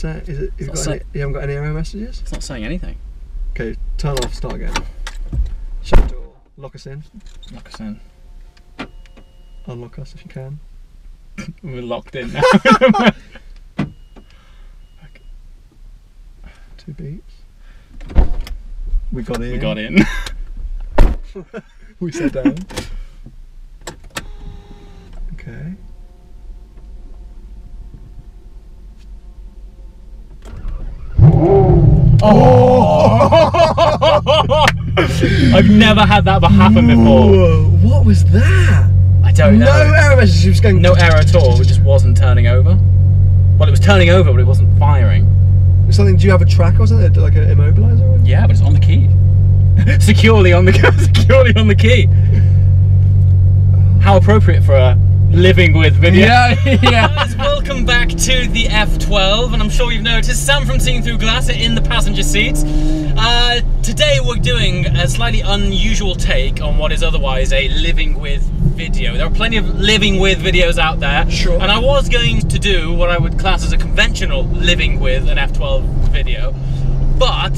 say? Is it? You haven't got any error messages? It's not saying anything. Okay, turn off, start again. Shut the door. Lock us in. Lock us in. Unlock us if you can. We're locked in now. Okay. 2 beeps. We got in. We got in. We sat down. Okay. Oh! I've never had that happen before. Whoa, what was that? I don't know. No error message. It was going. No error at all. It just wasn't turning over. Well, it was turning over, but it wasn't firing. Something? Do you have a track or something? Like an immobilizer? Yeah, but it's on the key. Securely on the key. How appropriate for a living with video. Yeah. Guys, welcome back to the F12, and I'm sure you've noticed Sam from Seeing Through Glass in the passenger seats. Today we're doing a slightly unusual take on what is otherwise a living with video. There are plenty of living with videos out there, sure, and I was going to do what I would class as a conventional living with an F12 video, but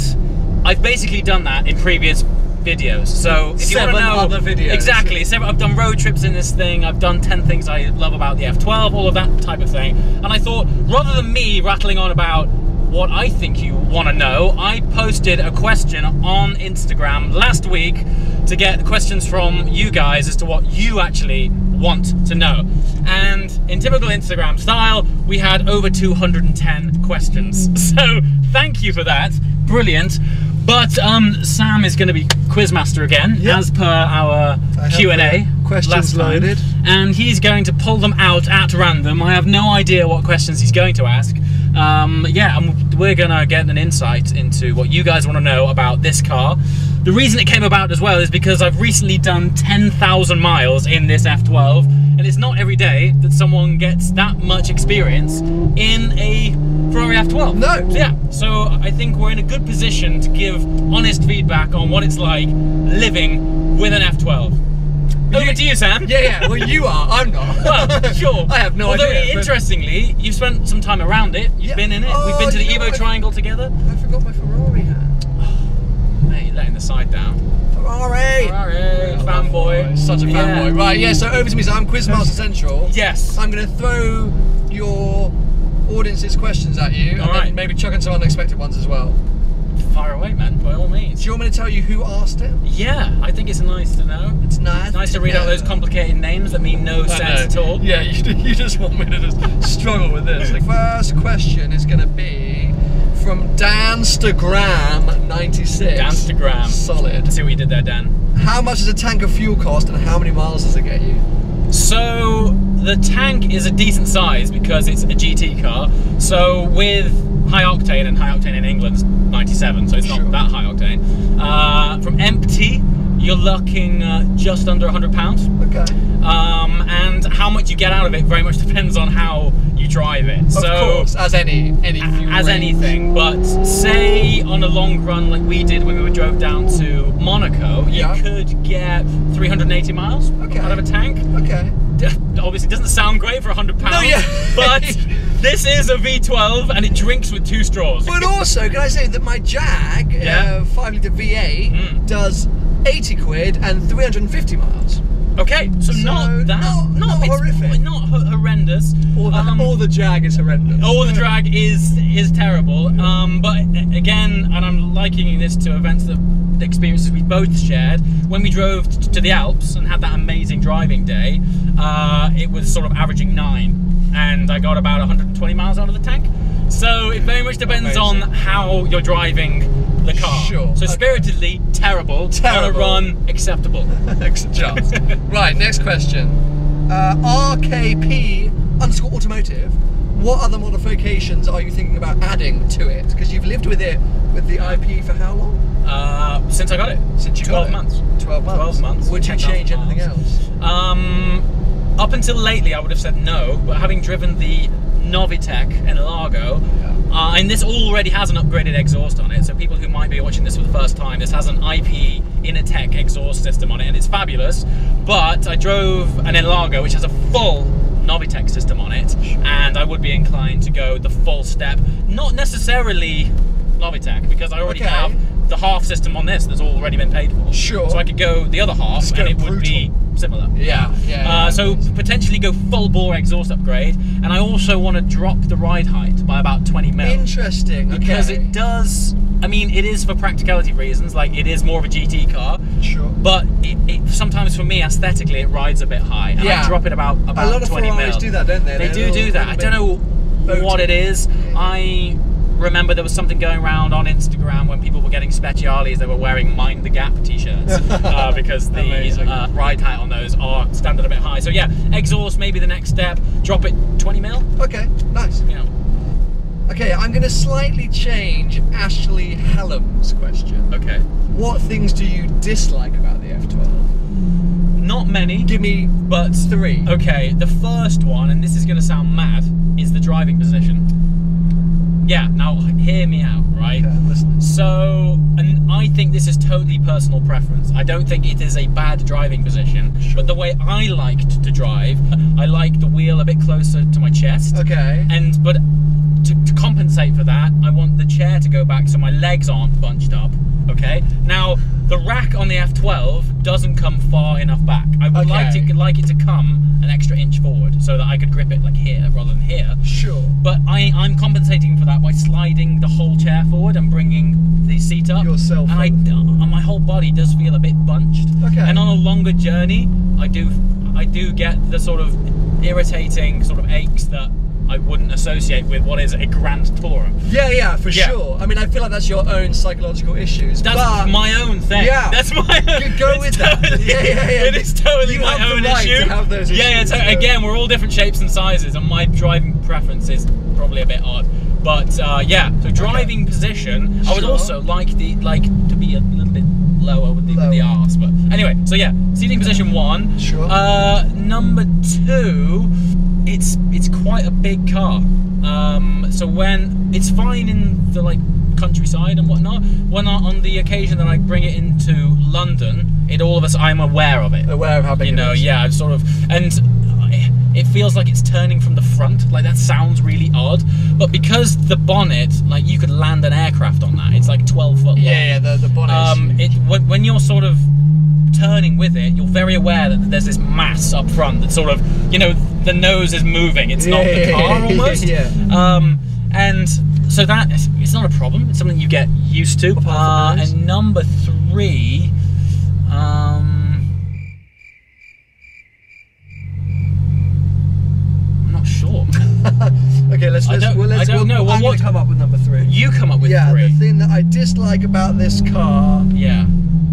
I've basically done that in previous videos. So if you want to know other videos. Exactly. So I've done road trips in this thing, I've done 10 things I love about the F12, all of that type of thing. And I thought, rather than me rattling on about what I think you want to know, I posted a question on Instagram last week to get questions from you guys as to what you actually want to know. And in typical Instagram style, we had over 210 questions. So thank you for that. Brilliant. But Sam is going to be quizmaster again, yep, as per our Q&A questions loaded, and he's going to pull them out at random. I have no idea what questions he's going to ask. Yeah, and we're going to get an insight into what you guys want to know about this car. The reason it came about as well is because I've recently done 10,000 miles in this F12, and it's not every day that someone gets that much experience in a Ferrari F12. No. Yeah, so I think we're in a good position to give honest feedback on what it's like living with an F12. Over to you, Sam. Yeah, well you are, I'm not. Well, sure. I have no idea. idea. Although, interestingly, you've spent some time around it. You've been in it. We've been to the Evo Triangle together. I forgot my Ferrari hat. Mate, you're letting the side down. Ferrari! Fanboy. Such a fanboy. Right, yeah, so over to me. So I'm Quizmaster Central. Yes. I'm going to throw your audience's questions at you, and then maybe chuck in some unexpected ones as well. Fire away, man, by all means. Do you want me to tell you who asked it? Yeah, I think it's nice to know. It's nice to read out those complicated names that mean no sense at all. Yeah, you just want me to just struggle with this. The first question is going to be from Danstagram96. Danstagram. Solid. I see what you did there, Dan. How much does a tank of fuel cost, and how many miles does it get you? So the tank is a decent size because it's a GT car. So with high octane, and high octane in England's 97, so it's not that high octane. From empty, you're looking just under £100. Okay. And how much you get out of it very much depends on how you drive it. Of course, as any fuel as range. anything. But say on a long run like we did when we drove down to Monaco, you could get 380 miles out of a tank. Okay. Obviously, it doesn't sound great for £100, no, yeah. but this is a V12 and it drinks with 2 straws. But also, can I say that my Jag 5-litre V8 does 80 quid and 350 miles. Okay, so not horrific, not horrendous. All the Jag is horrendous. All the drag is terrible. But again, and I'm likening this to events that the experiences we both shared when we drove to the Alps and had that amazing driving day. It was sort of averaging 9, and I got about 120 miles out of the tank. So it very much depends on how you're driving the car. Sure. So spiritedly, terrible. On a run, acceptable. Just. Right, next question. RKP_automotive. What other modifications are you thinking about adding to it? Because you've lived with it, with the IP, for how long? Since I got it. Since you 12 got months. 12 months. 12 months. Would you change anything else? Up until lately, I would have said no, but having driven the Novitec n-largo, and this already has an upgraded exhaust on it, so people who might be watching this for the first time, this has an IP Innertech exhaust system on it, and it's fabulous. But I drove an n-largo which has a full Novitec system on it, and I would be inclined to go the full step. Not necessarily Novitec, because I already have the half system on this that's already been paid for. Sure. So I could go the other half, and it would be similar. So potentially go full bore exhaust upgrade, and I also want to drop the ride height by about 20 mil. Interesting. Because it does. I mean, it is for practicality reasons. Like, it is more of a GT car. Sure. But it sometimes, for me, aesthetically, it rides a bit high, and I drop it about 20 mil. A lot of Ferraris do that, don't they? They do that. I don't know what it is. I remember there was something going around on Instagram when people were getting Speciales. They were wearing Mind the Gap t-shirts because the ride height on those are standard a bit high. So yeah, exhaust maybe the next step. Drop it 20 mil. Okay, nice. Yeah. Okay, I'm going to slightly change Ashley Hallam's question. Okay. What things do you dislike about the F12? Not many. Give me but 3. Okay, the first one, and this is going to sound mad, is the driving position. Yeah, now hear me out, right? Okay, I'm listening. So, and I think this is totally personal preference. I don't think it is a bad driving position, but the way I liked to drive, I like the wheel a bit closer to my chest. Okay. But to compensate for that, I want the chair to go back so my legs aren't bunched up. Okay. Now, the rack on the F12 doesn't come far enough back. I would like it to come an extra inch forward so that I could grip it like here rather than here. Sure. But I'm compensating for that by sliding the whole chair forward and bringing the seat up. Yourself. And my whole body does feel a bit bunched. Okay. And on a longer journey, I do get the sort of irritating sort of aches that I wouldn't associate with what is a Grand Tourer. Yeah, for sure. I mean, I feel like that's your own psychological issues. That's my own thing. Yeah, that's my own. You go with that. Yeah. It is totally my own issue. You have those issues. So again, we're all different shapes and sizes, and my driving preference is probably a bit odd. But yeah, so driving position, I would also like to be a little bit lower with the arse. But anyway, so yeah, seating position 1. Sure. Number 2. It's quite a big car, so when it's fine in the countryside and whatnot, when on the occasion that I bring it into London, I'm aware of it. Aware of how big it is. Yeah, I've sort of, and it feels like it's turning from the front. Like, that sounds really odd, but because the bonnet, like, you could land an aircraft on that. It's like 12 foot long. Yeah, the bonnet. When you're sort of turning with it, you're very aware that there's this mass up front that sort of, the nose is moving. It's not the car almost. And so that it's not a problem. It's something you get used to. And number 3, I'm not sure. Okay, let's I don't know. I'm going to come up with number 3. You come up with 3. Yeah, the thing that I dislike about this car. Yeah.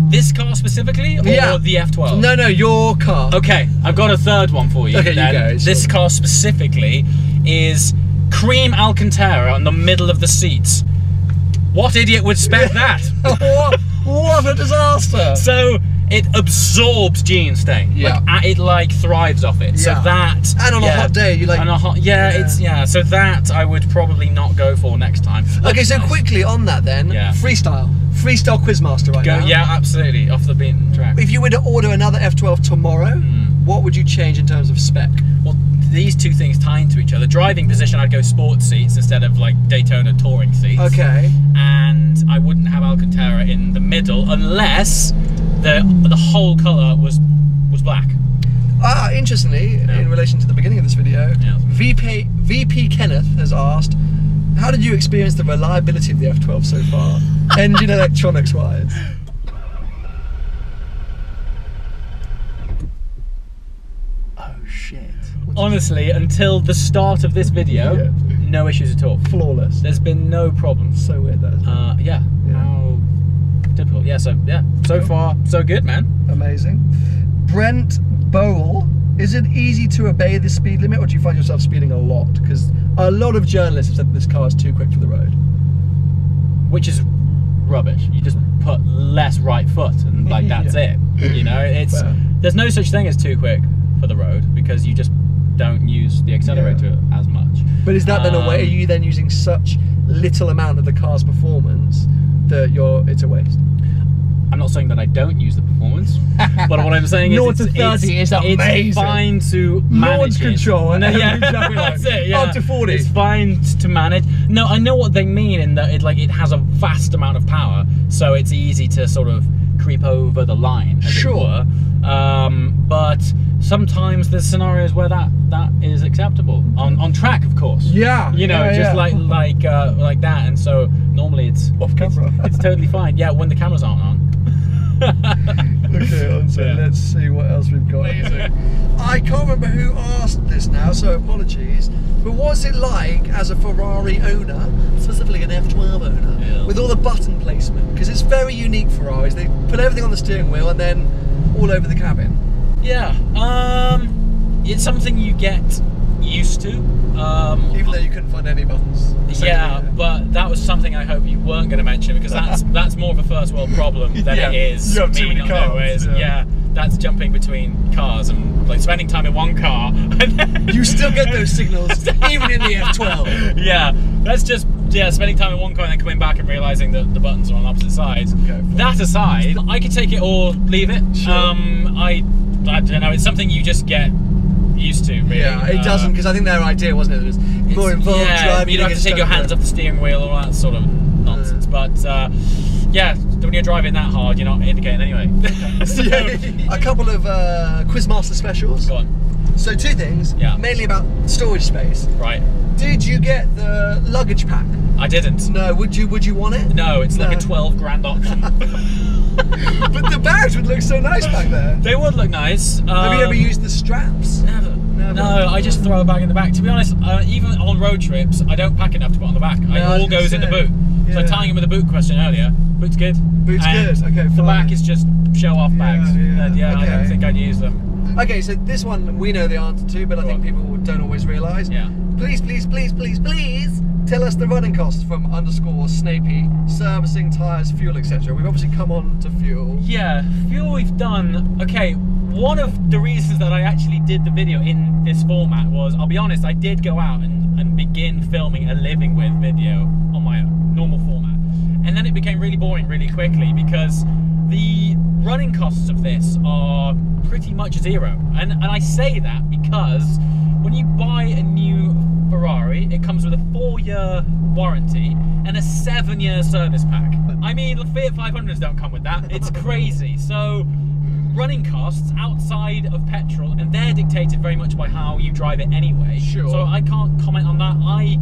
This car specifically, or the F12? No, your car. Okay, I've got a third one for you. Okay, you go. This car specifically is cream Alcantara on the middle of the seats. What idiot would spec that? What a disaster! So it absorbs gene stain. Yeah. It thrives off it. Yeah. So that. And on a hot day, you like. On a hot, So that I would probably not go for next time. Okay, so quickly on that then. Yeah. Freestyle Quizmaster now. Yeah, absolutely, off the beaten track. If you were to order another F12 tomorrow, what would you change in terms of spec? Well, these two things tie into each other. Driving position, I'd go sports seats instead of Daytona touring seats. Okay. And I wouldn't have Alcantara in the middle unless the whole colour was black. Interestingly, in relation to the beginning of this video, VP Kenneth has asked, how did you experience the reliability of the F12 so far, engine electronics wise? Oh shit. Honestly, until the start of this video, no issues at all. Flawless. There's been no problems. So weird that is. Yeah. How typical. Yeah, so far, so good, man. Amazing. Brent Bowl. Is it easy to obey the speed limit, or do you find yourself speeding a lot? Because a lot of journalists have said that this car is too quick for the road. Which is rubbish. You just put less right foot and that's it. It's there's no such thing as too quick for the road because you just don't use the accelerator as much. But is that then a way? Are you then using such little amount of the car's performance that it's a waste? I'm not saying that I don't use the performance, but what I'm saying is 0 to 30 is amazing. It's fine to manage launch control and yeah, exactly that's it. Yeah. Up to 40. It's fine to manage. No, I know what they mean in that it has a vast amount of power, so it's easy to sort of creep over the line, as it were. But sometimes there's scenarios where that is acceptable on track, of course. Yeah, you know, just like that. And so normally it's off camera. It's totally fine. Yeah, when the cameras aren't on. Okay, so let's see what else we've got here. I can't remember who asked this now, so apologies. But what's it like as a Ferrari owner, specifically an F12 owner, with all the button placement? Because it's very unique Ferraris. They put everything on the steering wheel and then all over the cabin. Yeah, it's something you get used to. Even though you couldn't find any buttons. Yeah, but that was something I hope you weren't going to mention, because that's more of a first world problem than it is you have too many cars. Yeah, that's jumping between cars and like spending time in one car. And then you still get those signals even in the F12. Yeah, that's just spending time in one car and then coming back and realising that the buttons are on opposite sides. Okay, that aside, I could take it or leave it. Sure. I don't know. It's something you just get used to, really. Yeah, it doesn't, because I think their idea, wasn't it? It was more involved driving. You don't have to take your hands off the steering wheel, all that sort of nonsense. But yeah, when you're driving that hard, you're not indicating anyway. So, a couple of Quizmaster specials. Go on. So 2 things, mainly about storage space. Right. Did you get the luggage pack? I didn't. No, would you want it? No, it's like a 12 grand option. But the bags would look so nice back there. They would look nice. Have you ever used the straps? Never. No, I just throw a bag in the back. To be honest, even on road trips, I don't pack enough to put on the back. It all goes in the boot. Yeah. So tying in with the boot question earlier, boot's good. Boot's good, okay, fine. The back is just show-off bags. Yeah, okay. I don't think I'd use them. Okay, so this one we know the answer to, but I think people don't always realise. Yeah. Please tell us the running costs from _Snapey, servicing, tyres, fuel, etc. We've obviously come on to fuel. Yeah, fuel we've done. Okay, one of the reasons that I actually did the video in this format was, I'll be honest, I did go out and begin filming a living with video on my normal format. And then it became really boring really quickly, because the running costs of this are pretty much zero. And I say that because when you buy a new Ferrari, it comes with a 4-year warranty and a 7-year service pack. I mean, the Fiat 500s don't come with that. It's crazy. So running costs outside of petrol, and they're dictated very much by how you drive it anyway. Sure. So I can't comment on that. I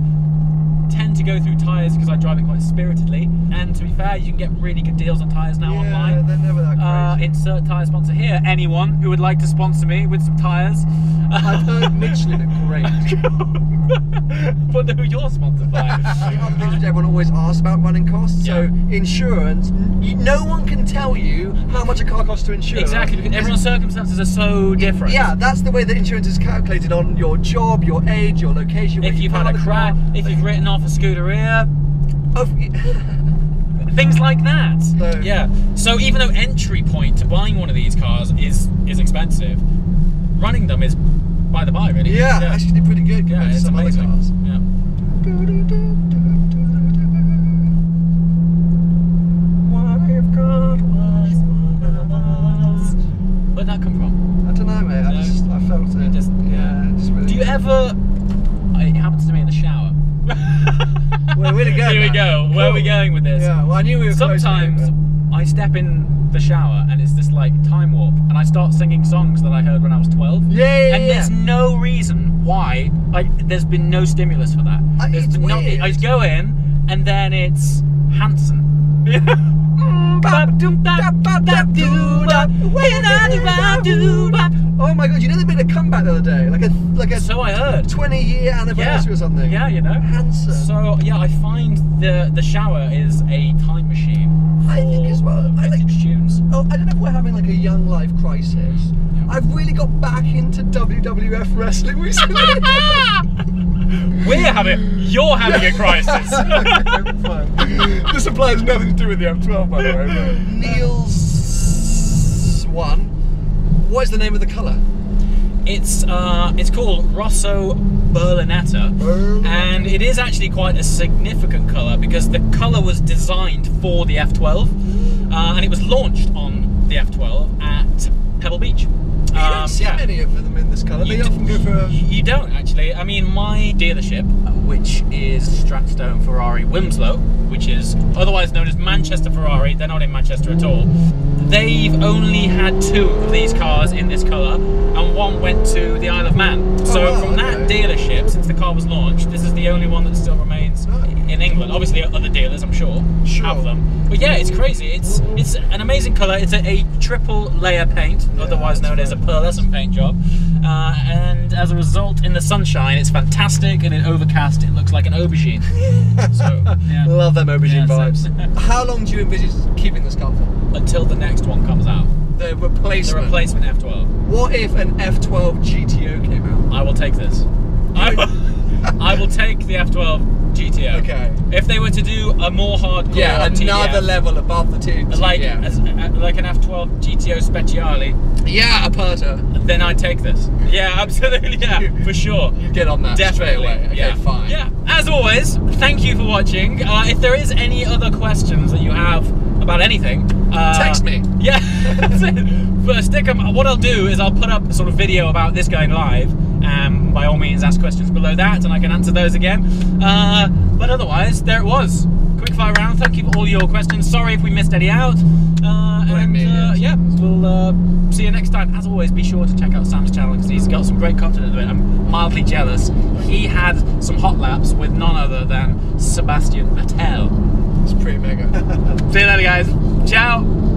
tend to go through tyres because I drive it quite spiritedly, and to be fair, you can get really good deals on tyres now online. Yeah, they're never that crazy. Insert tyre sponsor here. Anyone who would like to sponsor me with some tyres? I've heard Michelin are great. Wonder who you're sponsored by. The other thing which everyone always asks about running costs, so insurance, no one can tell you how much a car costs to insure. Exactly, because everyone's circumstances are so different. Yeah, that's the way that insurance is calculated on your job, your age, your location. If you've had a crash, if you've written off a Scuderia, things like that. So, yeah. So even though entry point to buying one of these cars is expensive, running them is by the by, really. Yeah, actually pretty good compared to some amazing. Other cars. Yeah. Where'd that come from? I don't know, mate. I felt it. Just really. Do you ever? It happens to me in the shower. Well, where to go? Here we go. Cool. Where are we going with this? Yeah. Well, I knew we were. Sometimes I step in the shower and it's this like time warp, and I start singing songs that I heard when I was 12. Yeah. And there's no reason why. There's been no stimulus for that. It's weird. I go in and then it's Hanson. Oh my god, you know they made a comeback the other day? Like a so I heard. 20-year anniversary or something. Yeah, you know. Hanson. So yeah, I find the shower is a time machine. I think as well. I like tunes. Oh, I don't know if we're having like a young life crisis. Yeah. I've really got back into WWF wrestling recently. You're having a crisis. This applies nothing to do with the F12, by the way. But. Niels 1. What is the name of the colour? It's called Rosso Berlinetta, and it is actually quite a significant colour because the colour was designed for the F12. and it was launched on the F12 at Pebble Beach. You don't see many of them in this colour. They often go for a... You don't, actually. I mean, my dealership, which is Stratstone Ferrari Wilmslow, which is otherwise known as Manchester Ferrari, they're not in Manchester at all, they've only had 2 of these cars in this colour, and one went to the Isle of Man. So from that dealership, since the car was launched, this is the only one that still remains in England. Obviously other dealers, I'm sure, have them. But yeah, it's crazy. It's an amazing colour. It's a triple layer paint, otherwise known as a pearlescent paint job. And as a result, in the sunshine, it's fantastic, and in overcast, it looks like an aubergine. So, yeah. Love them aubergine vibes. How long do you envisage keeping this car for? Until the next one comes out. The replacement? The replacement F12. What if an F12 GTO came out? I will take this. I will take the F12 GTO. Okay. If they were to do a more hardcore another TDF, level above the two, like an F12 GTO Speciale, Aperta, then I'd take this. Yeah, absolutely. Yeah, for sure. You get on that straight away. Okay, fine. Yeah. As always, thank you for watching. If there is any other questions that you have about anything, text me. Yeah. But stick them. What I'll do is I'll put up a sort of video about this going live. By all means, ask questions below that, and I can answer those again. But otherwise, there it was. Quickfire round. Thank you for all your questions. Sorry if we missed any out. Yeah, we'll see you next time. As always, be sure to check out Sam's channel because he's got some great content at it. I'm mildly jealous. He had some hot laps with none other than Sebastian Vettel. It's pretty mega. See you later, guys. Ciao.